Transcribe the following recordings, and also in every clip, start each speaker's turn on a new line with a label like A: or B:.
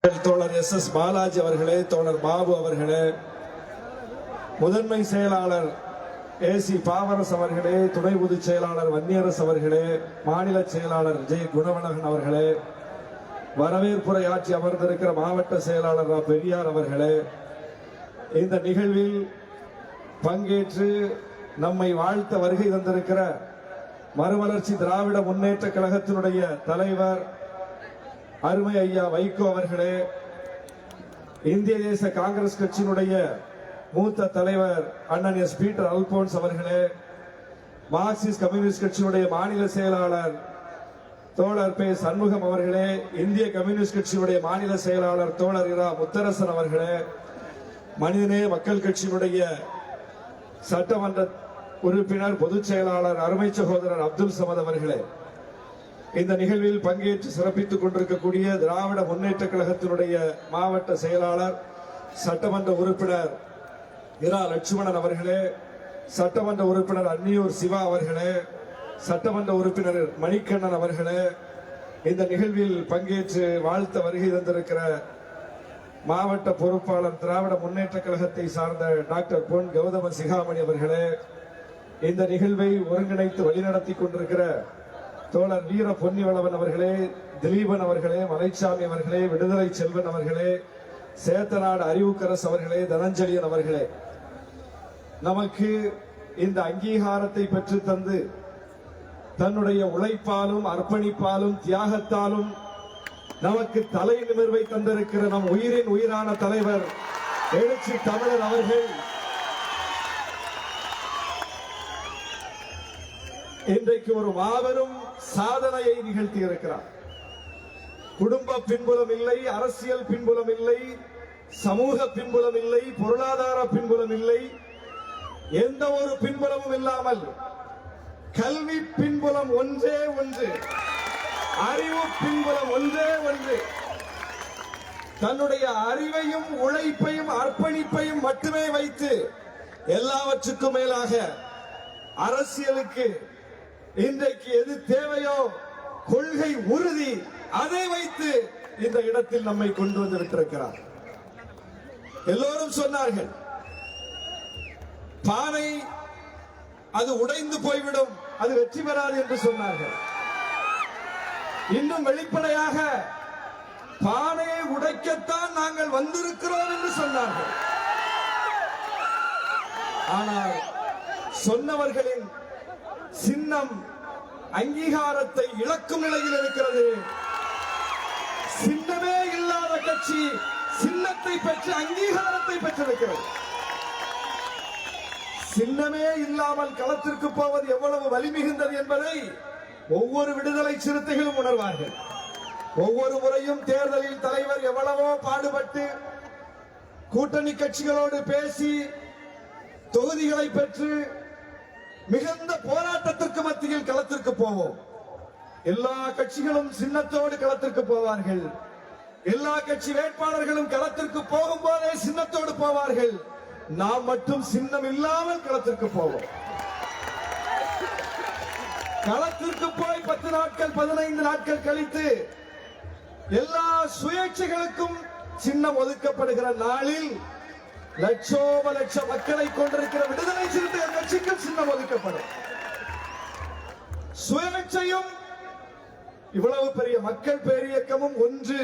A: தோழர் எஸ் பாலாஜி அவர்களே, தோழர் பாபு அவர்களே, முதன்மை செயலாளர் ஏசி பாவரஸ் அவர்களே, துணை பொதுச் செயலாளர் வன்னியரசு அவர்களே, மாநில செயலாளர் ஜெய் குணவழகன் அவர்களே, வரவேற்புரை ஆட்சி அமர்ந்திருக்கிற மாவட்ட செயலாளர் பெரியார் அவர்களே, இந்த நிகழ்வில் பங்கேற்று நம்மை வாழ்த்த வருகை தந்திருக்கிற மறுமலர்ச்சி திராவிட முன்னேற்ற கழகத்தினுடைய தலைவர் அருமை ஐயா வைகோ அவர்களே, இந்திய தேச காங்கிரஸ் கட்சியினுடைய மூத்த தலைவர் அண்ணன் எஸ் பீட்டர் அல்போன்ஸ் அவர்களே, மார்க்சிஸ்ட் கம்யூனிஸ்ட் கட்சியினுடைய மாநில செயலாளர் தோழர் பே சண்முகம் அவர்களே, இந்திய கம்யூனிஸ்ட் கட்சியினுடைய மாநில செயலாளர் தோழர் இரா முத்தரசன் அவர்களே, மனிதநேய மக்கள் கட்சியினுடைய சட்டமன்ற உறுப்பினர் பொதுச் செயலாளர் அருமை சகோதரர் அப்துல் சமத் அவர்களே, இந்த நிகழ்வில் பங்கேற்று சிறப்பித்துக் கொண்டிருக்கக்கூடிய திராவிட முன்னேற்ற கழகத்தினுடைய மாவட்ட செயலாளர் சட்டமன்ற உறுப்பினர் இரா லட்சுமணன் அவர்களே, சட்டமன்ற உறுப்பினர் அன்னியூர் சிவா அவர்களே, சட்டமன்ற உறுப்பினர் மணிகண்ணன் அவர்களே, இந்த நிகழ்வில் பங்கேற்று வாழ்த்த வருகை தந்திருக்கிற மாவட்ட பொறுப்பாளர் திராவிட முன்னேற்ற கழகத்தை சார்ந்த டாக்டர் பொன் கௌதம சிகாமணி அவர்களே, இந்த நிகழ்வை ஒருங்கிணைத்து வழிநடத்தி கொண்டிருக்கிற தோழர் வீர பொன்னிவளவன் அவர்களே, திலீபன் அவர்களே, மலைச்சாமி அவர்களே, விடுதலை செல்வன் அவர்களே, சேத்தநாடு அறிவுக்கரசு அவர்களே, தனஞ்சலியன் அவர்களே, நமக்கு இந்த அங்கீகாரத்தை பெற்று தந்து தன்னுடைய உழைப்பாலும் அர்ப்பணிப்பாலும் தியாகத்தாலும் நமக்கு தலை நிமிர்வை தந்திருக்கிற நம் உயிரின் உயிரான தலைவர் எழுச்சி தமிழர் அவர்கள் இன்றைக்கு ஒரு மாபெரும் சாதனையை நிகழ்த்தி இருக்கிறார். குடும்ப பின்புலம் இல்லை, அரசியல் பின்புலம் இல்லை, சமூக பின்புலம் இல்லை, பொருளாதார பின்புலம் இல்லை, எந்த ஒரு பின்புலமும் இல்லாமல் கல்வி பின்புலம் ஒன்றே ஒன்று, அறிவு பின்புலம் ஒன்றே ஒன்று, தன்னுடைய அறிவையும் உழைப்பையும் அர்ப்பணிப்பையும் மட்டுமே வைத்து எல்லாவற்றுக்கும் மேலாக அரசியலுக்கு இன்றைக்கு எது தேவையோ கொள்கை உறுதி, அதை வைத்து இந்த இடத்தில் நம்மை கொண்டு வந்து விட்டிருக்கிறார். எல்லோரும் சொன்னார்கள், பானை அது உடைந்து போய்விடும், அது வெற்றி பெறாது என்று சொன்னார்கள். இன்னும் வெளிப்படையாக பானையை உடைக்கத்தான் நாங்கள் வந்திருக்கிறோம் என்று சொன்னார்கள். ஆனால் சொன்னவர்களின் சின்னம் அங்கீகாரத்தை இழக்கும் நிலையில் இருக்கிறது. சின்னமே இல்லாத கட்சி சின்னத்தை பெற்று அங்கீகாரத்தை பெற்றிருக்கிறது. சின்னமே இல்லாமல் களத்திற்கு போவது எவ்வளவு வலிமிகுந்தது என்பதை ஒவ்வொரு விடுதலை சிறுத்தைகளும் உணர்வார்கள். ஒவ்வொரு முறையும் தேர்தலில் தலைவர் எவ்வளவோ பாடுபட்டு கூட்டணி கட்சிகளோடு பேசி தொகுதிகளை பெற்று மிகுந்த போராட்டத்திற்கு மத்தியில் களத்திற்கு போவோம். எல்லா கட்சிகளும் சின்னத்தோடு களத்திற்கு போவார்கள். எல்லா கட்சி வேட்பாளர்களும் களத்திற்கு போகும் போதே சின்னத்தோடு போவார்கள். நாம் மட்டும் சின்னம் இல்லாமல் களத்திற்கு போவோம். களத்திற்கு போய் 10 நாட்கள் 15 நாட்கள் கழித்து எல்லா சுயேட்சைகளுக்கும் சின்னம் ஒதுக்கப்படுகிற நாளில் லட்சோப லட்ச மக்களை கொண்டிருக்கிற விடுதலை சிறுத்தைகள் கட்சிக்கும் சின்னம் ஒதுக்கப்படும். சுயேட்சையும் இவ்வளவு பெரிய மக்கள் பேரியக்கமும் ஒன்று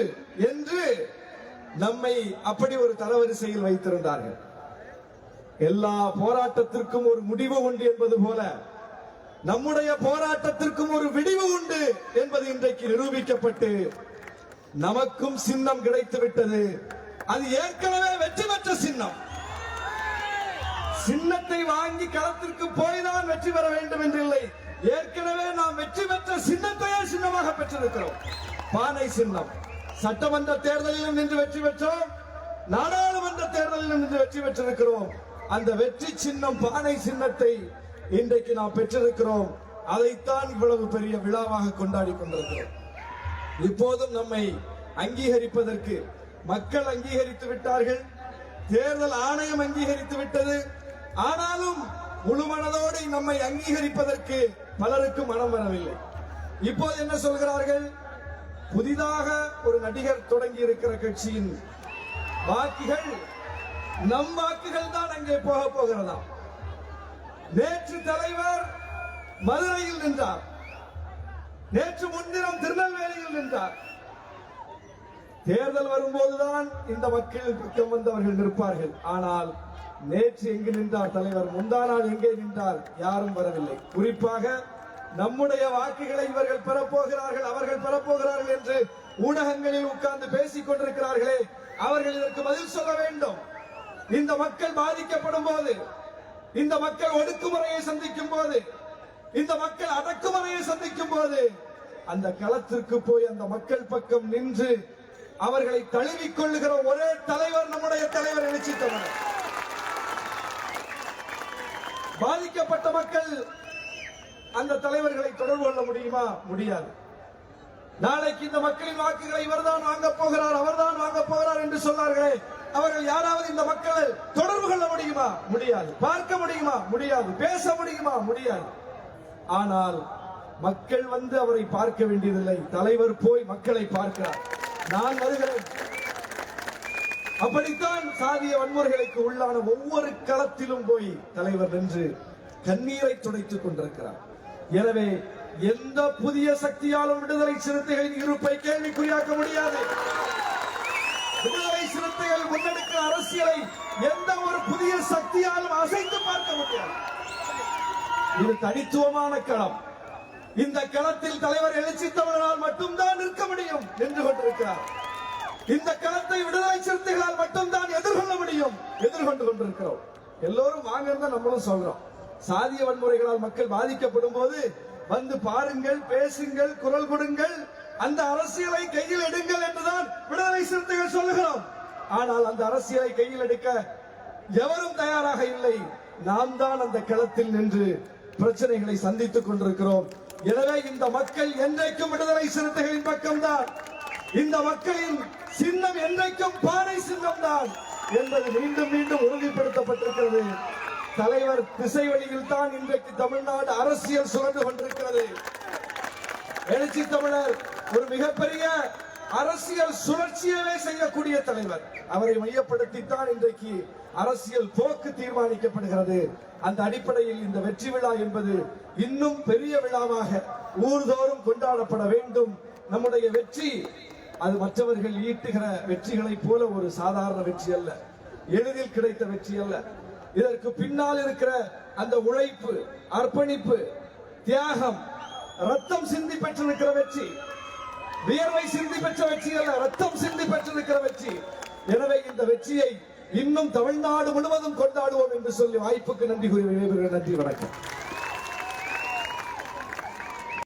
A: என்று நம்மை அப்படி ஒரு தரவரிசையில் வைத்திருந்தார்கள். எல்லா போராட்டத்திற்கும் ஒரு முடிவு உண்டு என்பது போல நம்முடைய போராட்டத்திற்கும் ஒரு விடிவு உண்டு என்பது இன்றைக்கு நிரூபிக்கப்பட்டு நமக்கும் சின்னம் கிடைத்து விட்டது. அது ஏற்கனவே வெற்றி பெற்ற சின்னம். சின்னத்தை வாங்கி களத்திற்கு போய்தான் வெற்றி பெற வேண்டும் என்றில்லை. ஏற்கனவே நாம் வெற்றி பெற்ற சின்னத்தையே சின்னமாக பெற்றிருக்கிறோம். பானை சின்னம். சட்டமன்ற தேர்தலிலும் நின்று வெற்றி பெற்றோம், நாடாளுமன்ற தேர்தலிலும் நின்று வெற்றி பெற்றிருக்கிறோம். அந்த வெற்றி சின்னம் பானை சின்னத்தை இன்றைக்கு நாம் பெற்றிருக்கிறோம். அதைத்தான் இவ்வளவு பெரிய விழாவாக கொண்டாடி கொண்டிருக்கிறோம். இப்போதும் நம்மை அங்கீகரிப்பதற்கு மக்கள் அங்கீகரித்து விட்டார்கள், தேர்தல் ஆணையம் அங்கீகரித்து விட்டது. ஆனாலும் முழு மனதோடு நம்மை அங்கீகரிப்பதற்கு பலருக்கு மனம் வரவில்லை. இப்போது என்ன சொல்கிறார்கள்? புதிதாக ஒரு நடிகர் தொடங்கி இருக்கிற கட்சியின் வாக்குகள் நம் வாக்குகள் தான் அங்கே போக போகிறதா. நேற்று தலைவர் மதுரையில் நின்றார், நேற்று முன்தினம் திருநெல்வேலியில் நின்றார். தேர்தல் வரும்போதுதான் இந்த மக்கள் பக்கம் வந்தவர்கள் நிற்பார்கள். ஆனால் நேற்று எங்கு நின்றார் தலைவர்? முந்தா நாள் எங்கே நின்றார்? யாரும் வரவில்லை. குறிப்பாக நம்முடைய வாக்குகளை இவர்கள் பெறப்போகிறார்கள், அவர்கள் பெறப்போகிறார்கள் என்று ஊடகங்களில் உட்கார்ந்து பேசிக் கொண்டிருக்கிறார்களே, அவர்கள் இதற்கு பதில் சொல்ல வேண்டும். இந்த மக்கள் பாதிக்கப்படும் போது, இந்த மக்கள் ஒடுக்குமுறையை சந்திக்கும் போது, இந்த மக்கள் அடக்குமுறையை சந்திக்கும் போது அந்த களத்திற்கு போய் அந்த மக்கள் பக்கம் நின்று அவர்களை தழுவிக் கொள்ளுகிற ஒரே தலைவர் நம்முடைய தலைவர் எழுச்சி தமிழர். பாதிக்கப்பட்ட மக்கள் அந்த தலைவர்களை தொடர்பு கொள்ள முடியுமா? முடியாது. நாளைக்கு இந்த மக்களின் வாக்குகளை இவர்தான் வாங்க போகிறார், அவர்தான் வாங்க போகிறார் என்று சொன்னார்களே, அவர்கள் யாராவது இந்த மக்களை தொடர்பு கொள்ள முடியுமா? முடியாது. பார்க்க முடியுமா? முடியாது. பேச முடியுமா? முடியாது. ஆனால் மக்கள் வந்து அவரை பார்க்க வேண்டியதில்லை, தலைவர் போய் மக்களை பார்க்கிறார். நான் வருகிறேன். அப்படித்தான் சாதிய வன்முறைகளுக்கு உள்ளான ஒவ்வொரு களத்திலும் போய் தலைவர் நின்று கண்ணீரை துடைத்துக் கொண்டிருக்கிறார். எனவே எந்த புதிய சக்தியாலும் விடுதலை சிறுத்தைகளின் இருப்பை கேள்விக்குறியாக்க முடியாது. விடுதலை சிறுத்தைகள் முன்னெடுக்கிற அரசியலை எந்த ஒரு புதிய சக்தியாலும் அசைத்து பார்க்க முடியாது. இது தனித்துவமான களம். இந்த களத்தில் தலைவர் எழுச்சி தமிழரால் மட்டும்தான் நிற்க முடியும் என்று கொண்டிருக்கிறார். இந்த களத்தை விடுதலை சிறுத்தைகளால் மட்டும்தான் எதிர்கொள்ள முடியும், எதிர்கொண்டு கொண்டிருக்கிறோம். எல்லோரும் வாங்க நம்மளும் சொல்றோம். சாதிய வன்முறைகளால் மக்கள் பாதிக்கப்படும் போது வந்து பாருங்கள், பேசுங்கள், குரல் கொடுங்கள், அந்த அரசியலை கையில் எடுங்கள் என்றுதான் விடுதலை சிறுத்தைகள் சொல்லுகிறோம். ஆனால் அந்த அரசியலை கையில் எடுக்க எவரும் தயாராக இல்லை. நாம் தான் அந்த களத்தில் நின்று பிரச்சனைகளை சந்தித்துக் கொண்டிருக்கிறோம். எனவே இந்த மக்கள் என்றைக்கும் விடுதலை சிறுத்தைகளின் பக்கம்தான். இந்த மக்களின் சின்னம் என்றைக்கும் பானை சின்னம் தான் என்பது மீண்டும் மீண்டும் உறுதிப்படுத்தப்பட்டிருக்கிறது. தலைவர் திசை வழியில் தான் இன்றைக்கு தமிழ்நாடு அரசியல் சுழன்று கொண்டிருக்கிறது. எழுச்சி தமிழர் ஒரு மிகப்பெரிய அரசியல் சுழற்சியவே செய்யக்கூடிய தலைவர். அவரை மையப்படுத்தித்தான் இன்றைக்கு அரசியல் போக்கு தீர்மானிக்கப்படுகிறது. அந்த அடிப்படையில் இந்த வெற்றி விழா என்பது இன்னும் பெரிய விழாவாக ஊர்தோறும் கொண்டாடப்பட வேண்டும். நம்முடைய வெற்றி அது மற்றவர்கள் ஈட்டுகிற வெற்றிகளை போல ஒரு சாதாரண வெற்றி அல்ல, எளிதில் கிடைத்த வெற்றி அல்ல. இதற்கு பின்னால் இருக்கிற அந்த உழைப்பு, அர்ப்பணிப்பு, தியாகம், ரத்தம் சிந்தி பெற்றிருக்கிற வெற்றி, வியர்வை சிந்தி பெற்ற வெற்றி அல்ல, ரத்தம் சிந்தி பெற்றிருக்கிற வெற்றி. எனவே இந்த வெற்றியை இன்னும் தமிழ்நாடு முழுவதும் கொண்டாடுவோம் என்று சொல்லி வாய்ப்புக்கு நன்றி கூறி விடைபெறுகிறேன். நன்றி, வணக்கம்.